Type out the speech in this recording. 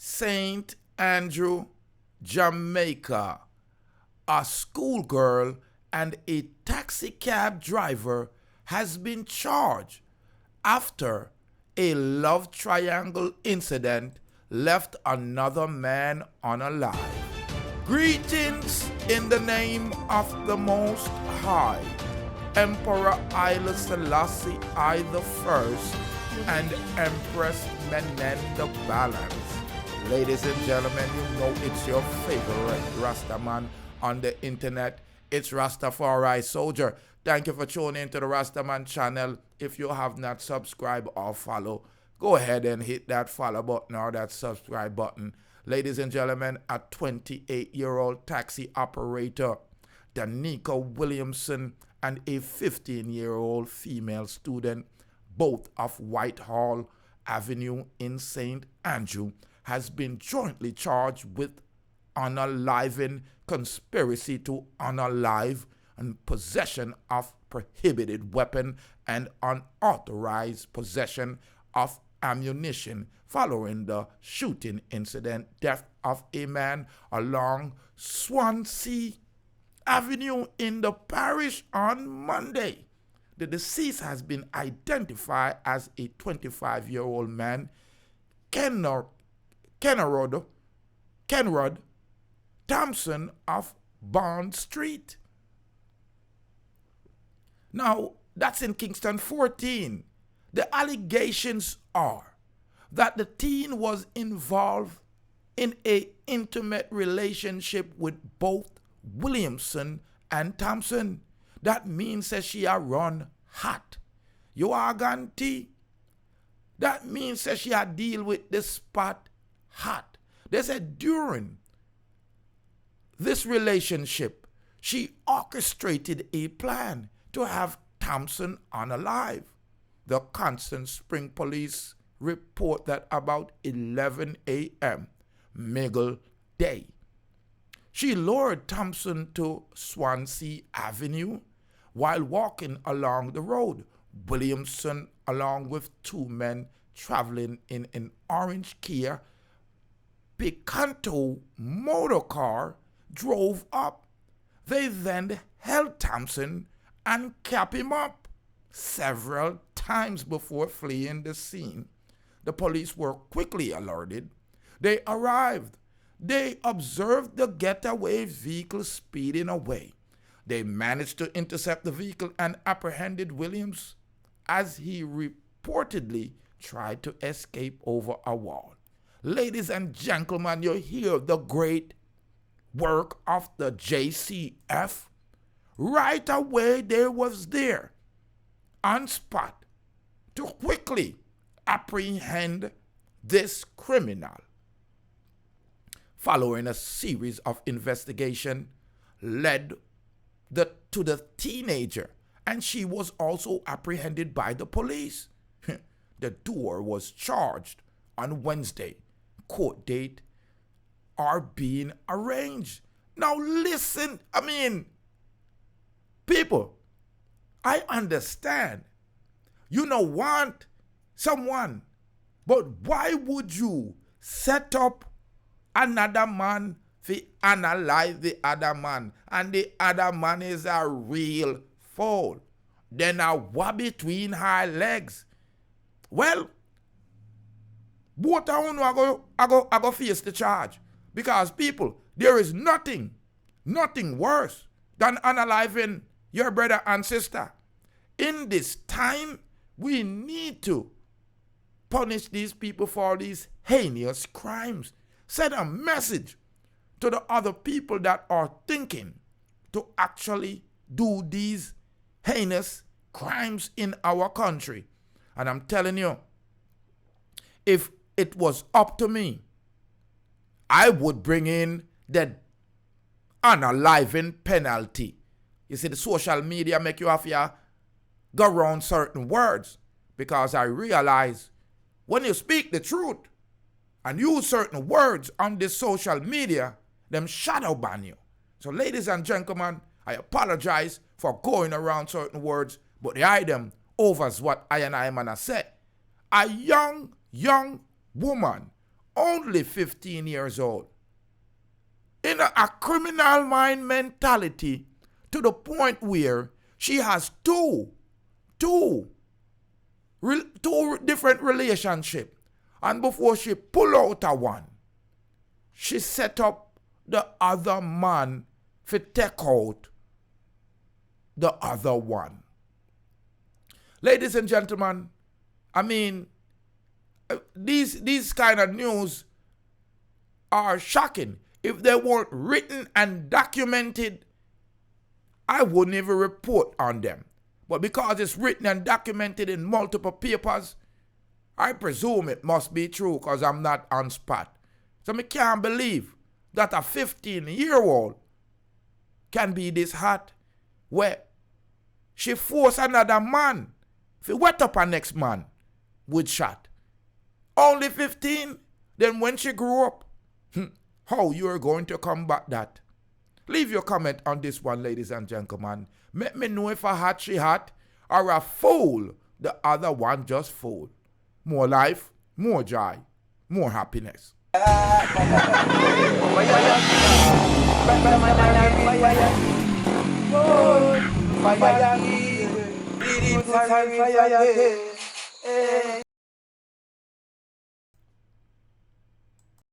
St. Andrew, Jamaica, a schoolgirl and a taxi cab driver has been charged after a love triangle incident left another man unalive. Greetings in the name of the Most High, Emperor Haile Selassie I the First and Empress Menen the Balance. Ladies and gentlemen, you know it's your favorite Rastaman on the internet. It's Rastafari Soldier. Thank you for tuning into the Rastaman channel. If you have not subscribed or follow, go ahead and hit that follow button or that subscribe button. Ladies and gentlemen, a 28-year-old taxi operator, Danico Williamson, and a 15-year-old female student, both of Whitehall Avenue in St. Andrew, has been jointly charged with unaliving, conspiracy to unalive, and possession of prohibited weapon and unauthorized possession of ammunition following the shooting incident death of a man along Swansea Avenue in the parish on Monday. The deceased has been identified as a 25-year-old man, Kenardo Thompson of Bond Street. Now, that's in Kingston 14. The allegations are that the teen was involved in an intimate relationship with both Williamson and Thompson. That means that she a run hot. You are ganti. That means that she a deal with the spot hot. They said during this relationship, she orchestrated a plan to have Thompson unalive. The Constant Spring Police report that about 11 a.m. Middle day, she lured Thompson to Swansea Avenue while walking along the road. Williamson, along with two men traveling in an orange Kia Picanto motorcar, drove up. They then held Thompson and kept him up several times before fleeing the scene. The police were quickly alerted. They arrived. They observed the getaway vehicle speeding away. They managed to intercept the vehicle and apprehended Williams as he reportedly tried to escape over a wall. Ladies and gentlemen, you hear the great work of the JCF. Right away they was there on spot to quickly apprehend this criminal. Following a series of investigation led to the teenager, and she was also apprehended by the police. The duo was charged on Wednesday. Court date are being arranged. Now listen, people, I understand. You don't want someone, but why would you set up another man to analyze the other man, and the other man is a real fool? Then a what between her legs? Well, both of them I go face the charge. Because people, there is nothing worse than unaliving your brother and sister. In this time, we need to punish these people for these heinous crimes. Send a message to the other people that are thinking to actually do these heinous crimes in our country. And I'm telling you, if it was up to me, I would bring in the unaliving penalty. You see, the social media make you have to go around certain words, because I realize when you speak the truth and use certain words on this social media, them shadow ban you. So ladies and gentlemen, I apologize for going around certain words, but the item overs what I and I man have said. A young woman only 15 years old. In a criminal mind mentality to the point where she has two different relationships. And before she pull out a one, she set up the other man to take out the other one. Ladies and gentlemen, I mean, these kind of news are shocking. If they weren't written and documented, I wouldn't even report on them. But because it's written and documented in multiple papers, I presume it must be true because I'm not on spot. So I can't believe that a 15-year-old can be this hot where she forced another man to wet up her next man with shot. Only 15? Then when she grew up, how you are going to combat that? Leave your comment on this one, ladies and gentlemen. Let me know if a hot she hot or a fool the other one just fool. More life, more joy, more happiness.